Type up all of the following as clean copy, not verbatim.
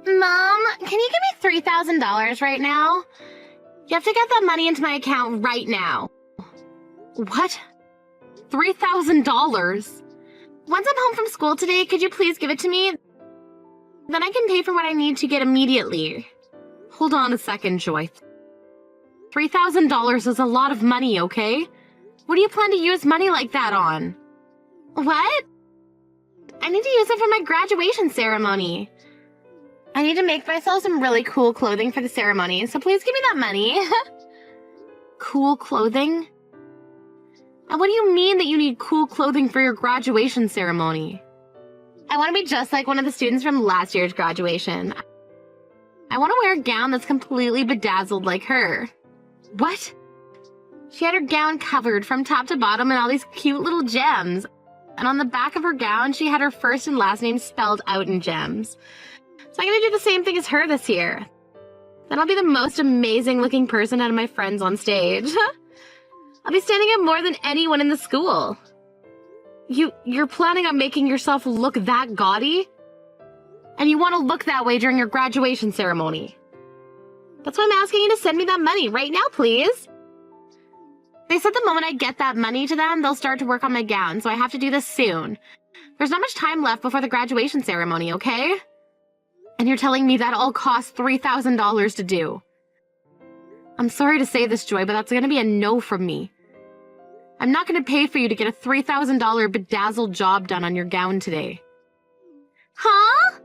Mom, can you give me $3,000 right now? You have to get that money into my account right now. What? $3,000? Once I'm home from school today, could you please give it to me? Then I can pay for what I need to get immediately. Hold on a second, Joy. $3,000 is a lot of money, okay? What do you plan to use money like that on? What? I need to use it for my graduation ceremony. I need to make myself some really cool clothing for the ceremony, so please give me that money. Cool clothing? And what do you mean that you need cool clothing for your graduation ceremony? I want to be just like one of the students from last year's graduation. I want to wear a gown that's completely bedazzled like her. What? She had her gown covered from top to bottom in all these cute little gems. And on the back of her gown, she had her first and last name spelled out in gems. So I'm going to do the same thing as her this year. Then I'll be the most amazing looking person out of my friends on stage. I'll be standing out more than anyone in the school. You're planning on making yourself look that gaudy? And you want to look that way during your graduation ceremony? That's why I'm asking you to send me that money right now, please. They said the moment I get that money to them, they'll start to work on my gown, so I have to do this soon. There's not much time left before the graduation ceremony, okay? And you're telling me that all costs $3,000 to do. I'm sorry to say this, Joy, but that's going to be a no from me. I'm not going to pay for you to get a $3,000 bedazzled job done on your gown today. Huh?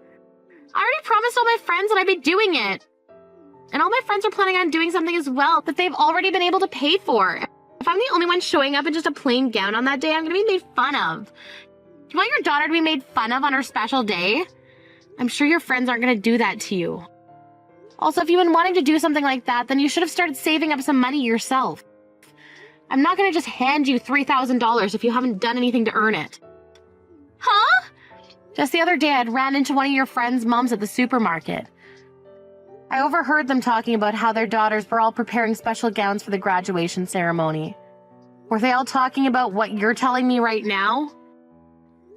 I already promised all my friends that I'd be doing it. And all my friends are planning on doing something as well that they've already been able to pay for. If I'm the only one showing up in just a plain gown on that day, I'm going to be made fun of. Do you want your daughter to be made fun of on her special day? I'm sure your friends aren't going to do that to you. Also, if you've been wanting to do something like that, then you should have started saving up some money yourself. I'm not going to just hand you $3,000 if you haven't done anything to earn it. Huh? Just the other day, I'd ran into one of your friends' moms at the supermarket. I overheard them talking about how their daughters were all preparing special gowns for the graduation ceremony. Were they all talking about what you're telling me right now?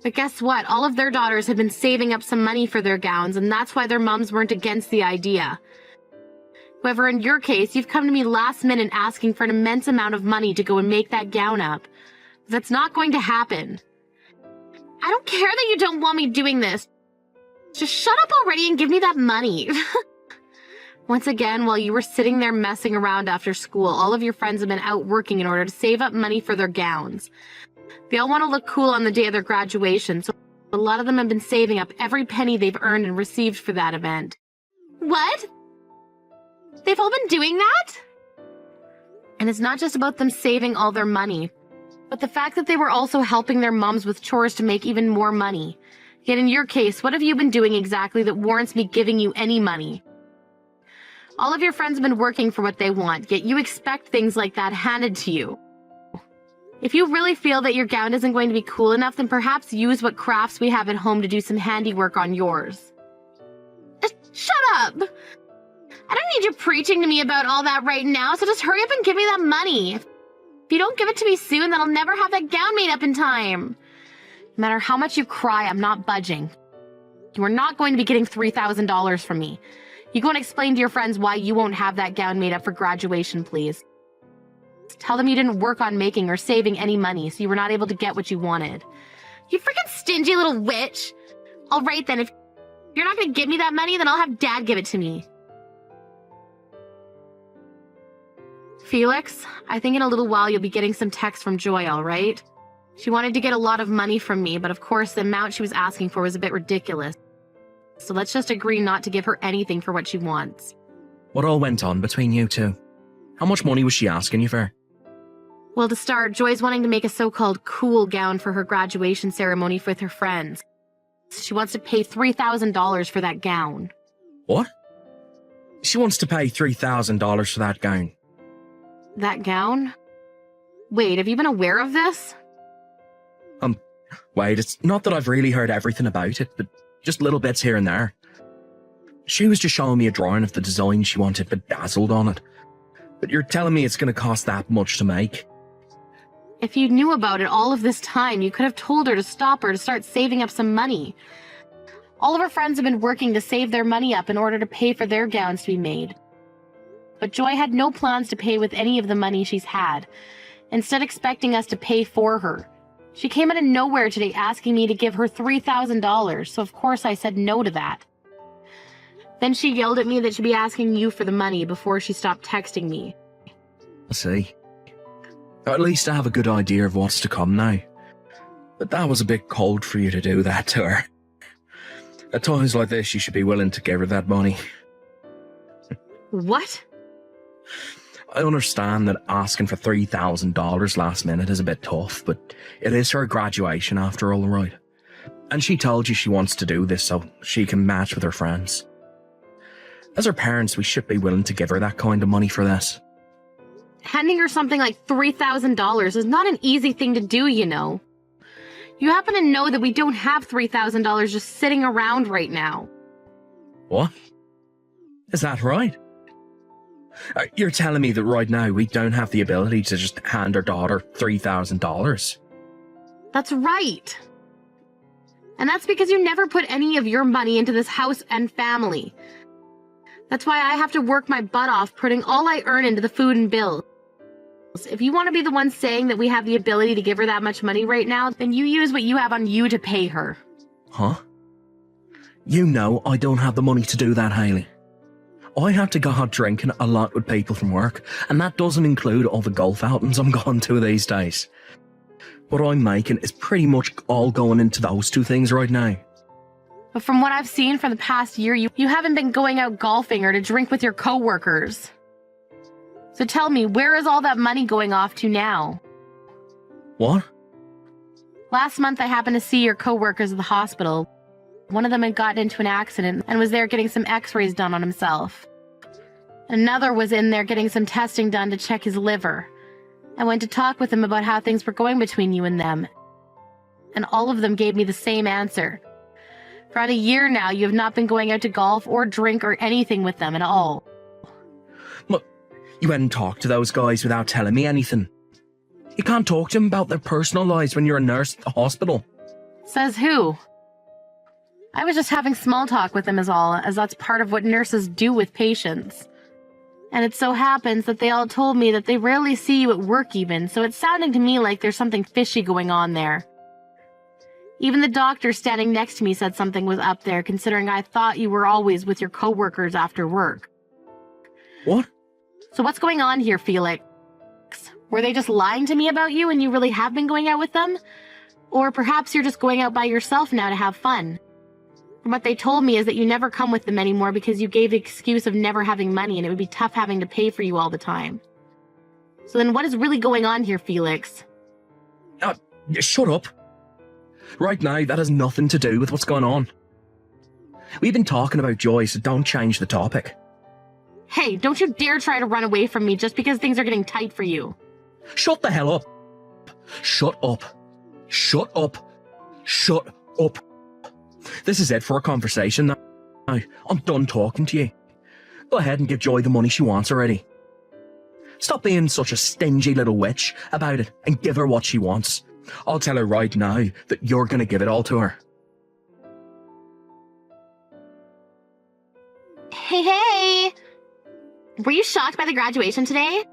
But guess what? All of their daughters had been saving up some money for their gowns, and that's why their moms weren't against the idea. However, in your case, you've come to me last minute asking for an immense amount of money to go and make that gown up. That's not going to happen. I don't care that you don't want me doing this. Just shut up already and give me that money. Once again, while you were sitting there messing around after school, all of your friends have been out working in order to save up money for their gowns. They all want to look cool on the day of their graduation, so a lot of them have been saving up every penny they've earned and received for that event. What? They've all been doing that? And it's not just about them saving all their money, but the fact that they were also helping their moms with chores to make even more money. Yet in your case, what have you been doing exactly that warrants me giving you any money? All of your friends have been working for what they want, yet you expect things like that handed to you. If you really feel that your gown isn't going to be cool enough, then perhaps use what crafts we have at home to do some handiwork on yours. Shut up! I don't need you preaching to me about all that right now, so just hurry up and give me that money. If you don't give it to me soon, then I'll never have that gown made up in time. No matter how much you cry, I'm not budging. You are not going to be getting $3,000 from me. You go and explain to your friends why you won't have that gown made up for graduation, please. Tell them you didn't work on making or saving any money, so you were not able to get what you wanted. You freaking stingy little witch! All right then, if you're not going to give me that money, then I'll have Dad give it to me. Felix, I think in a little while you'll be getting some text from Joy, all right? She wanted to get a lot of money from me, but of course the amount she was asking for was a bit ridiculous. So let's just agree not to give her anything for what she wants. What all went on between you two? How much money was she asking you for? Well, to start, Joy's wanting to make a so-called cool gown for her graduation ceremony with her friends. She wants to pay $3,000 for that gown. What? She wants to pay $3,000 for that gown? That gown? Wait, have you been aware of this? Wait, it's not that I've really heard everything about it, but just little bits here and there. She was just showing me a drawing of the design she wanted bedazzled on it. But you're telling me it's going to cost that much to make? If you knew about it all of this time, you could have told her to stop or to start saving up some money. All of her friends have been working to save their money up in order to pay for their gowns to be made. But Joy had no plans to pay with any of the money she's had, instead expecting us to pay for her. She came out of nowhere today asking me to give her $3,000, so of course I said no to that. Then she yelled at me that she'd be asking you for the money before she stopped texting me. I see. At least I have a good idea of what's to come now. But that was a bit cold for you to do that to her. At times like this, you should be willing to give her that money. What? I understand that asking for $3,000 last minute is a bit tough, but it is her graduation after all, right? And she told you she wants to do this so she can match with her friends. As her parents, we should be willing to give her that kind of money for this. Handing her something like $3,000 is not an easy thing to do, you know. You happen to know that we don't have $3,000 just sitting around right now. What? Is that right? You're telling me that right now we don't have the ability to just hand our daughter $3,000? That's right. And that's because you never put any of your money into this house and family. That's why I have to work my butt off putting all I earn into the food and bills. If you want to be the one saying that we have the ability to give her that much money right now, then you use what you have on you to pay her. Huh? You know I don't have the money to do that, Hayley. I have to go out drinking a lot with people from work, and that doesn't include all the golf outings I'm going to these days. What I'm making is pretty much all going into those two things right now. But from what I've seen for the past year, you haven't been going out golfing or to drink with your coworkers. So tell me, where is all that money going off to now? What? Last month I happened to see your coworkers at the hospital. One of them had gotten into an accident and was there getting some x-rays done on himself. Another was in there getting some testing done to check his liver. I went to talk with him about how things were going between you and them. And all of them gave me the same answer. For about a year now, you have not been going out to golf or drink or anything with them at all. Look, you went and talked to those guys without telling me anything. You can't talk to them about their personal lives when you're a nurse at the hospital. Says who? I was just having small talk with them is all, as that's part of what nurses do with patients. And it so happens that they all told me that they rarely see you at work even, so it's sounding to me like there's something fishy going on there. Even the doctor standing next to me said something was up there, considering I thought you were always with your coworkers after work. What? So what's going on here, Felix? Were they just lying to me about you and you really have been going out with them? Or perhaps you're just going out by yourself now to have fun? From what they told me is that you never come with them anymore because you gave the excuse of never having money and it would be tough having to pay for you all the time. So then what is really going on here, Felix? Shut up. Right now, that has nothing to do with what's going on. We've been talking about Joy, so don't change the topic. Hey, don't you dare try to run away from me just because things are getting tight for you. Shut the hell up. Shut up. Shut up. Shut up. This is it for a conversation now. I'm done talking to you. Go ahead and give Joy the money she wants already. Stop being such a stingy little witch about it and give her what she wants. I'll tell her right now that you're going to give it all to her. Hey! Were you shocked by the graduation today?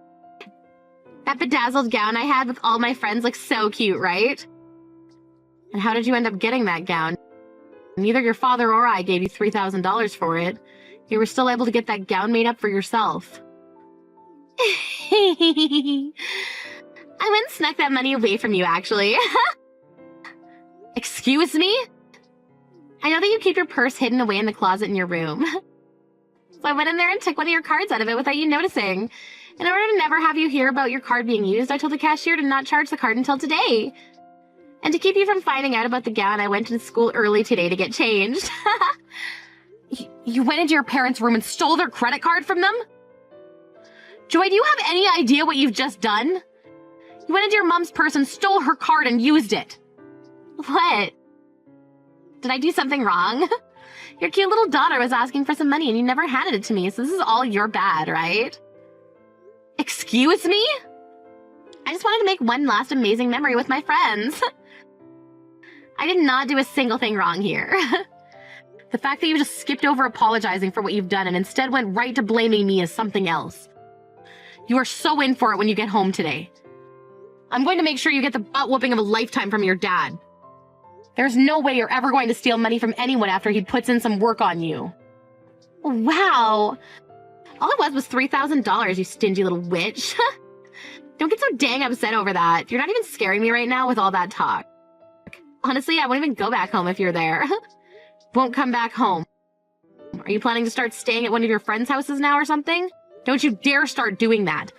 That bedazzled gown I had with all my friends looks so cute, right? And how did you end up getting that gown? Neither your father or I gave you $3,000 for it. You were still able to get that gown made up for yourself. I went and snuck that money away from you, actually. Excuse me? I know that you keep your purse hidden away in the closet in your room. So I went in there and took one of your cards out of it without you noticing. In order to never have you hear about your card being used, I told the cashier to not charge the card until today. And to keep you from finding out about the gown, I went to school early today to get changed. You went into your parents' room and stole their credit card from them? Joy, do you have any idea what you've just done? You went into your mom's purse and stole her card and used it. What? Did I do something wrong? Your cute little daughter was asking for some money and you never handed it to me, so this is all your bad, right? Excuse me? I just wanted to make one last amazing memory with my friends. I did not do a single thing wrong here. The fact that you just skipped over apologizing for what you've done and instead went right to blaming me as something else. You are so in for it when you get home today. I'm going to make sure you get the butt-whooping of a lifetime from your dad. There's no way you're ever going to steal money from anyone after he puts in some work on you. Wow. All it was $3,000, you stingy little witch. Don't get so dang upset over that. You're not even scaring me right now with all that talk. Honestly, I won't even go back home if you're there. Won't come back home. Are you planning to start staying at one of your friends' houses now or something? Don't you dare start doing that.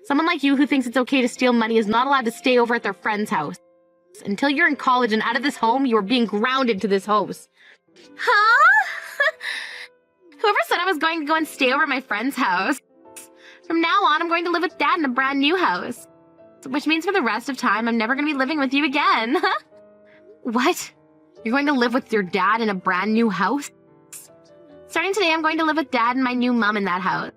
Someone like you who thinks it's okay to steal money is not allowed to stay over at their friend's house. Until you're in college and out of this home, you are being grounded to this house. Huh? Whoever said I was going to go and stay over at my friend's house? From now on, I'm going to live with Dad in a brand new house. Which means for the rest of time, I'm never going to be living with you again. What? You're going to live with your dad in a brand new house? Starting today, I'm going to live with Dad and my new mom in that house.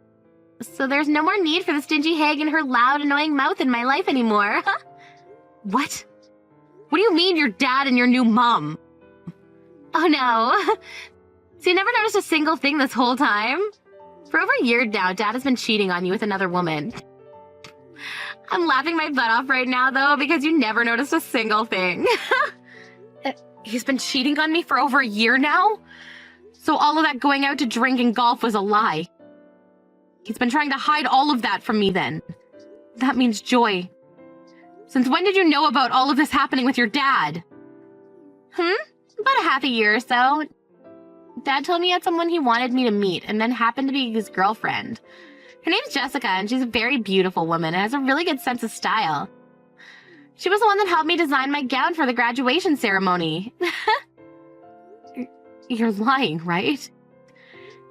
So there's no more need for the stingy hag and her loud, annoying mouth in my life anymore. What? What do you mean your dad and your new mom? Oh no. So you never noticed a single thing this whole time? For over a year now, Dad has been cheating on you with another woman. I'm laughing my butt off right now, though, because you never noticed a single thing. He's been cheating on me for over a year now? So all of that going out to drink and golf was a lie. He's been trying to hide all of that from me then. That means Joy. Since when did you know about all of this happening with your dad? About a half a year or so. Dad told me he had someone he wanted me to meet and then happened to be his girlfriend. Her name's Jessica and she's a very beautiful woman and has a really good sense of style. She was the one that helped me design my gown for the graduation ceremony. You're lying, right?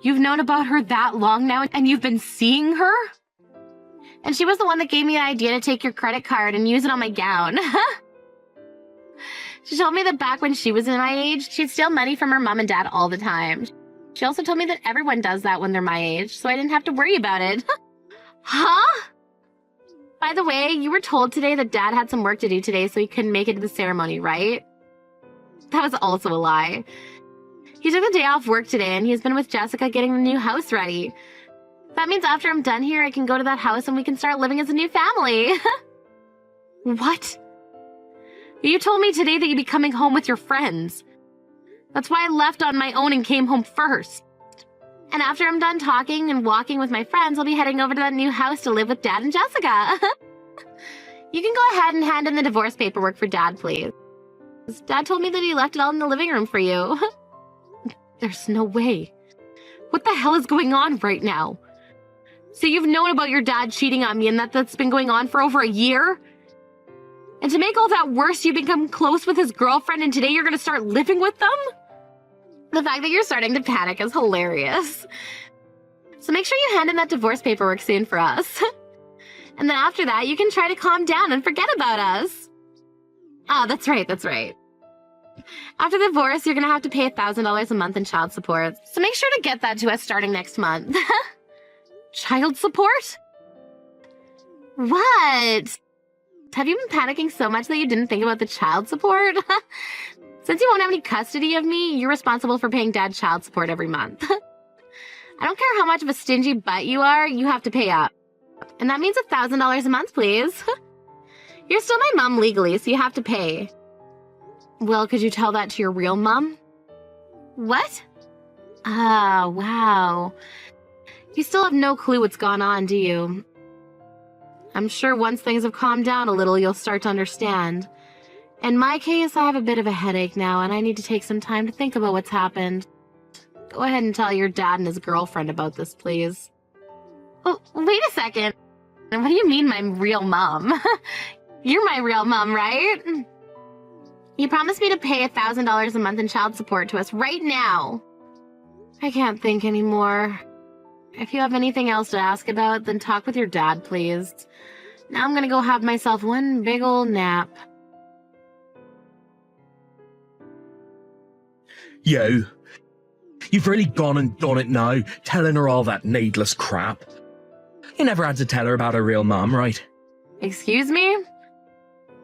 You've known about her that long now and you've been seeing her? And she was the one that gave me the idea to take your credit card and use it on my gown. She told me that back when she was in my age, she'd steal money from her mom and dad all the time. She also told me that everyone does that when they're my age, so I didn't have to worry about it. Huh? By the way, you were told today that Dad had some work to do today, so he couldn't make it to the ceremony, right? That was also a lie. He took the day off work today, and he's been with Jessica getting the new house ready. That means after I'm done here, I can go to that house and we can start living as a new family. What? You told me today that you'd be coming home with your friends. That's why I left on my own and came home first. And after I'm done talking and walking with my friends, I'll be heading over to that new house to live with Dad and Jessica. You can go ahead and hand in the divorce paperwork for Dad, please. Dad told me that he left it all in the living room for you. There's no way. What the hell is going on right now? So you've known about your dad cheating on me and that's been going on for over a year? And to make all that worse, you become close with his girlfriend and today you're going to start living with them? The fact that you're starting to panic is hilarious. So make sure you hand in that divorce paperwork soon for us. And then after that, you can try to calm down and forget about us. Oh, that's right, that's right. After the divorce, you're going to have to pay $1,000 a month in child support. So make sure to get that to us starting next month. Child support? What? Have you been panicking so much that you didn't think about the child support? Since you won't have any custody of me, you're responsible for paying Dad child support every month. I don't care how much of a stingy butt you are, you have to pay up. And that means $1,000 a month, please. You're still my mom legally, so you have to pay. Well, could you tell that to your real mom? What? Ah, wow. You still have no clue what's gone on, do you? I'm sure once things have calmed down a little, you'll start to understand. In my case, I have a bit of a headache now, and I need to take some time to think about what's happened. Go ahead and tell your dad and his girlfriend about this, please. Oh, wait a second. What do you mean, my real mom? You're my real mom, right? You promised me to pay $1,000 a month in child support to us right now. I can't think anymore. If you have anything else to ask about, then talk with your dad, please. Now I'm gonna go have myself one big old nap. You've really gone and done it now, telling her all that needless crap. You never had to tell her about her real mom, right? Excuse me?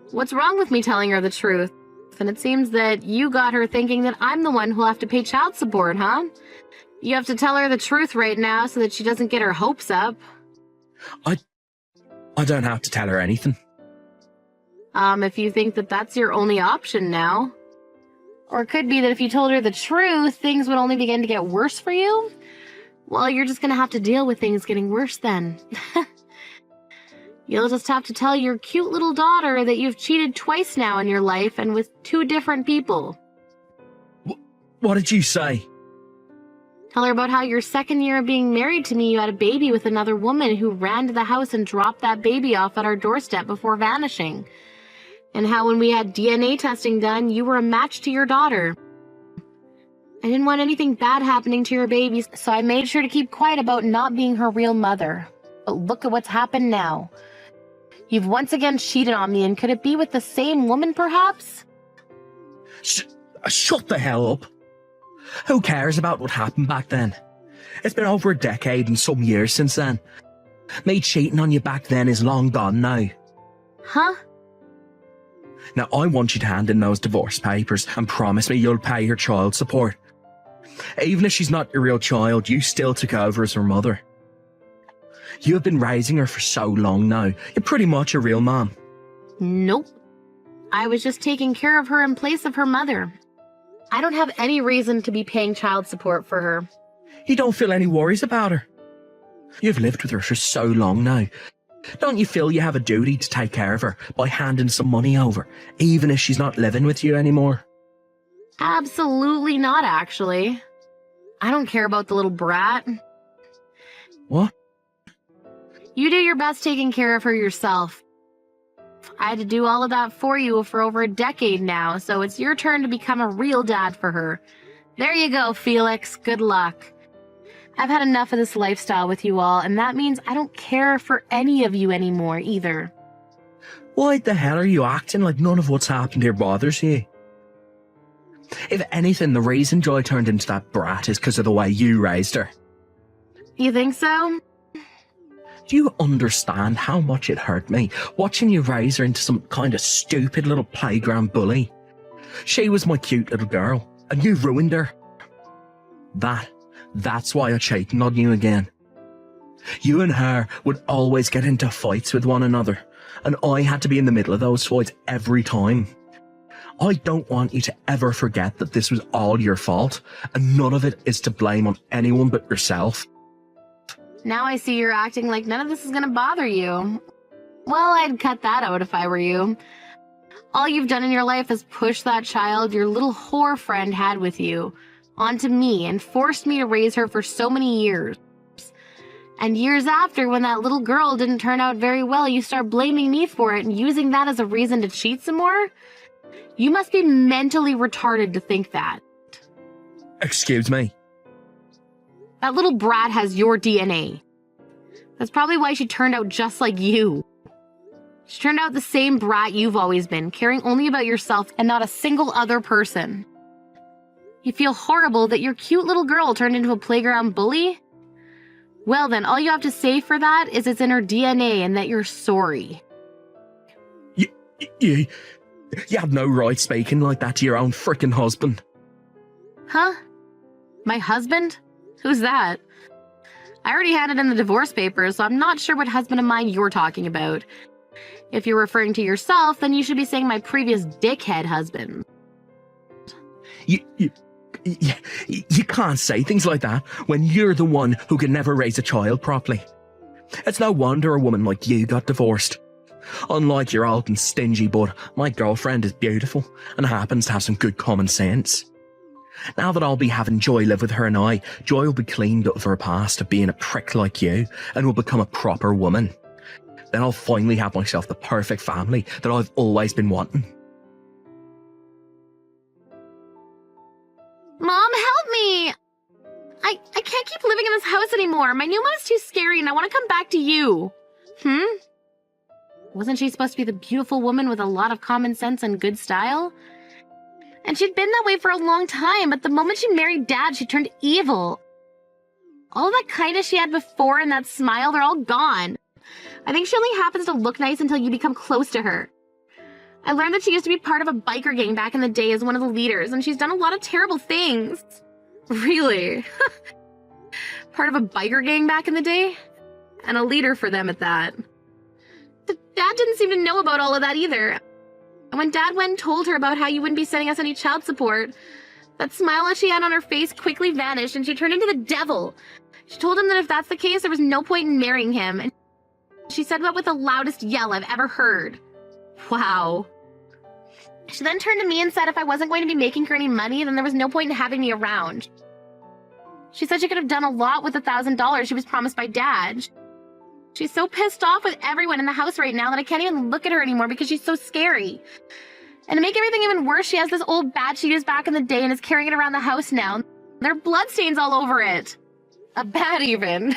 What's wrong with me telling her the truth? truth, and it seems that you got her thinking that I'm the one who'll have to pay child support, huh? You have to tell her the truth right now so that she doesn't get her hopes up. I don't have to tell her anything. If you think that that's your only option now. Or it could be that if you told her the truth, things would only begin to get worse for you. Well, you're just gonna have to deal with things getting worse then. You'll just have to tell your cute little daughter that you've cheated twice now in your life and with 2 different people. What did you say? Tell her about how your second year of being married to me, you had a baby with another woman who ran to the house and dropped that baby off at our doorstep before vanishing. And how when we had DNA testing done, you were a match to your daughter. I didn't want anything bad happening to your baby, so I made sure to keep quiet about not being her real mother. But look at what's happened now. You've once again cheated on me, and could it be with the same woman, perhaps? Shut the hell up. Who cares about what happened back then? It's been over a decade and some years since then. Me cheating on you back then is long gone now. Huh? Now I want you to hand in those divorce papers and promise me you'll pay her child support. Even if she's not your real child, you still took over as her mother. You have been raising her for so long now. You're pretty much a real mom. Nope. I was just taking care of her in place of her mother. I don't have any reason to be paying child support for her. You don't feel any worries about her. You've lived with her for so long now. Don't you feel you have a duty to take care of her by handing some money over, even if she's not living with you anymore? Absolutely not, actually. I don't care about the little brat. What? You do your best taking care of her yourself. I had to do all of that for you for over a decade now, so it's your turn to become a real dad for her. There you go, Felix. Good luck. I've had enough of this lifestyle with you all, and that means I don't care for any of you anymore, either. Why the hell are you acting like none of what's happened here bothers you? If anything, the reason Joy turned into that brat is because of the way you raised her. You think so? Do you understand how much it hurt me watching you raise her into some kind of stupid little playground bully? She was my cute little girl, and you ruined her. That's why I cheated on you again. You and her would always get into fights with one another, and I had to be in the middle of those fights every time. I don't want you to ever forget that this was all your fault, and none of it is to blame on anyone but yourself. Now I see you're acting like none of this is gonna bother you. Well, I'd cut that out if I were you. All you've done in your life is push that child your little whore friend had with you onto me and forced me to raise her for so many years. And years after, when that little girl didn't turn out very well, you start blaming me for it and using that as a reason to cheat some more? You must be mentally retarded to think that. Excuse me? That little brat has your DNA. That's probably why she turned out just like you. She turned out the same brat you've always been, caring only about yourself and not a single other person. You feel horrible that your cute little girl turned into a playground bully? Well then, all you have to say for that is it's in her DNA and that you're sorry. You have no right speaking like that to your own frickin' husband. Huh? My husband? Who's that? I already handed in the divorce papers, so I'm not sure what husband of mine you're talking about. If you're referring to yourself, then you should be saying my previous dickhead husband. You can't say things like that when you're the one who can never raise a child properly. It's no wonder a woman like you got divorced. Unlike your old and stingy bud, my girlfriend is beautiful and happens to have some good common sense. Now that I'll be having Joy live with her and Joy will be cleaned up of her past of being a prick like you and will become a proper woman. Then I'll finally have myself the perfect family that I've always been wanting. Mom, help me! I can't keep living in this house anymore. My new mom is too scary and I want to come back to you. Wasn't she supposed to be the beautiful woman with a lot of common sense and good style? And she'd been that way for a long time, but the moment she married Dad, she turned evil. All that kindness she had before and that smile, they're all gone. I think she only happens to look nice until you become close to her. I learned that she used to be part of a biker gang back in the day as one of the leaders, and she's done a lot of terrible things. Really? Part of a biker gang back in the day? And a leader for them at that. Dad didn't seem to know about all of that either. And when Dad went and told her about how you wouldn't be sending us any child support, that smile that she had on her face quickly vanished and she turned into the devil. She told him that if that's the case, there was no point in marrying him. And she said that with the loudest yell I've ever heard. Wow. She then turned to me and said if I wasn't going to be making her any money, then there was no point in having me around. She said she could have done a lot with the $1,000 she was promised by Dad. She's so pissed off with everyone in the house right now that I can't even look at her anymore because she's so scary. And to make everything even worse, she has this old bat she used back in the day and is carrying it around the house now. There are bloodstains all over it. A bat even.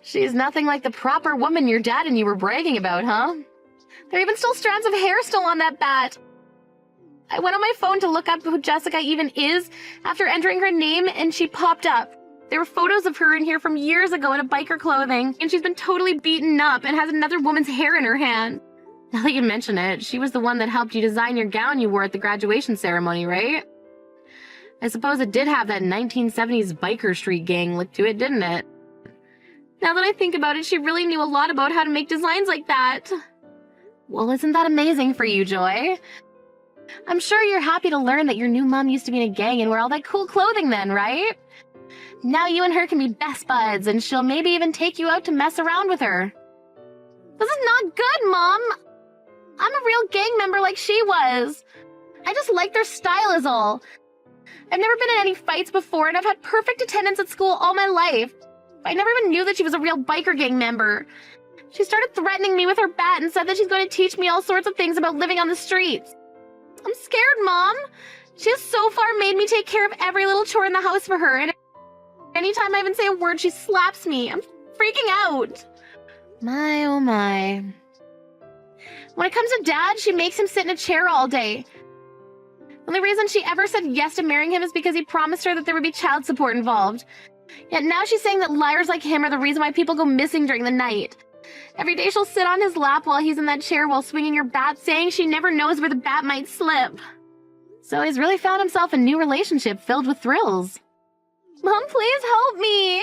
She's nothing like the proper woman your dad and you were bragging about, huh? There are even still strands of hair still on that bat. I went on my phone to look up who Jessica even is after entering her name, and she popped up. There were photos of her in here from years ago in a biker clothing, and she's been totally beaten up and has another woman's hair in her hand. Now that you mention it, she was the one that helped you design your gown you wore at the graduation ceremony, right? I suppose it did have that 1970s biker street gang look to it, didn't it? Now that I think about it, she really knew a lot about how to make designs like that. Well, isn't that amazing for you, Joy? I'm sure you're happy to learn that your new mom used to be in a gang and wear all that cool clothing then, right? Now you and her can be best buds, and she'll maybe even take you out to mess around with her. This is not good, Mom. I'm a real gang member like she was. I just like their style is all. I've never been in any fights before, and I've had perfect attendance at school all my life. I never even knew that she was a real biker gang member. She started threatening me with her bat and said that she's going to teach me all sorts of things about living on the streets. I'm scared, Mom. She has so far made me take care of every little chore in the house for her, and anytime I even say a word, she slaps me. I'm freaking out. My, oh my. When it comes to Dad, she makes him sit in a chair all day. The only reason she ever said yes to marrying him is because he promised her that there would be child support involved. Yet now she's saying that liars like him are the reason why people go missing during the night. Every day she'll sit on his lap while he's in that chair while swinging her bat, saying she never knows where the bat might slip. So he's really found himself a new relationship filled with thrills. Mom, please help me.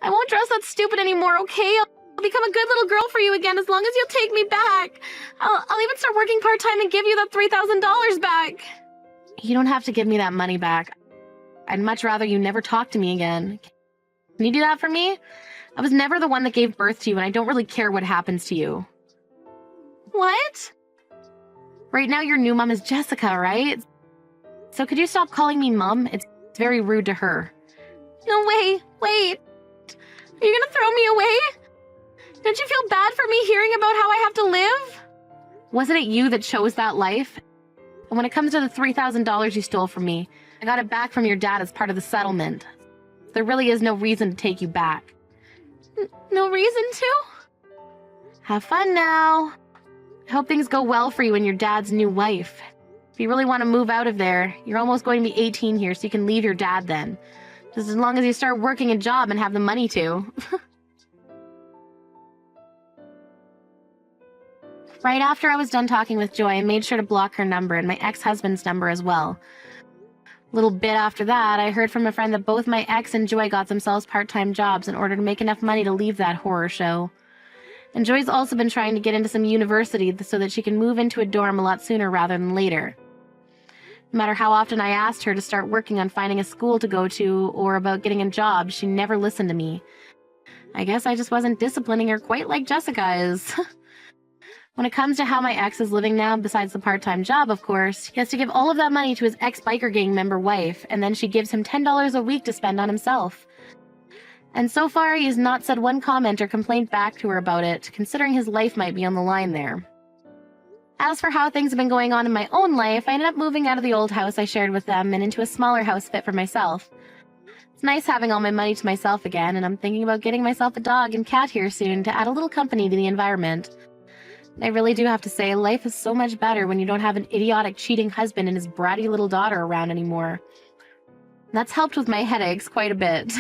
I won't dress that stupid anymore, okay? I'll become a good little girl for you again as long as you'll take me back. I'll even start working part-time and give you that $3,000 back. You don't have to give me that money back. I'd much rather you never talk to me again. Can you do that for me? I was never the one that gave birth to you, and I don't really care what happens to you. What? Right now, your new mom is Jessica, right? So could you stop calling me Mom? It's very rude to her. No, wait. Are you gonna throw me away? Don't you feel bad for me hearing about how I have to live? Wasn't it you that chose that life? And when it comes to the $3,000 you stole from me, I got it back from your dad as part of the settlement. There really is no reason to take you back. No reason to? Have fun now. I hope things go well for you and your dad's new wife. If you really want to move out of there, you're almost going to be 18 here, so you can leave your dad then. Just as long as you start working a job and have the money to. Right after I was done talking with Joy, I made sure to block her number and my ex-husband's number as well. A little bit after that, I heard from a friend that both my ex and Joy got themselves part-time jobs in order to make enough money to leave that horror show. And Joy's also been trying to get into some university so that she can move into a dorm a lot sooner rather than later. No matter how often I asked her to start working on finding a school to go to or about getting a job, she never listened to me. I guess I just wasn't disciplining her quite like Jessica is. When it comes to how my ex is living now, besides the part-time job, of course, he has to give all of that money to his ex-biker gang member wife, and then she gives him $10 a week to spend on himself. And so far, he has not said one comment or complaint back to her about it, considering his life might be on the line there. As for how things have been going on in my own life, I ended up moving out of the old house I shared with them and into a smaller house fit for myself. It's nice having all my money to myself again, and I'm thinking about getting myself a dog and cat here soon to add a little company to the environment. I really do have to say, life is so much better when you don't have an idiotic, cheating husband and his bratty little daughter around anymore. That's helped with my headaches quite a bit.